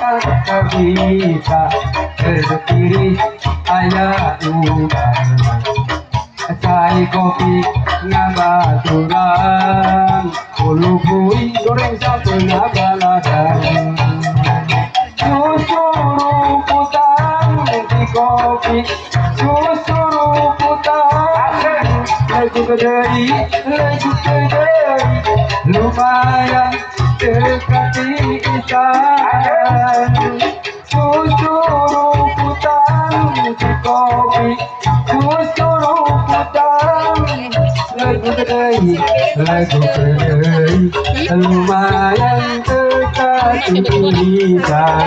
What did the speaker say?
tak bisa berdiri ayah udah cai kopi ngabaturan ulu kui goreng satu ngabaladan susu ruputan di kopi susu ruputan laju kedai lumayan dekati isan susu ruputan di kopi susu ruputan laju kedai lumayan dekati isan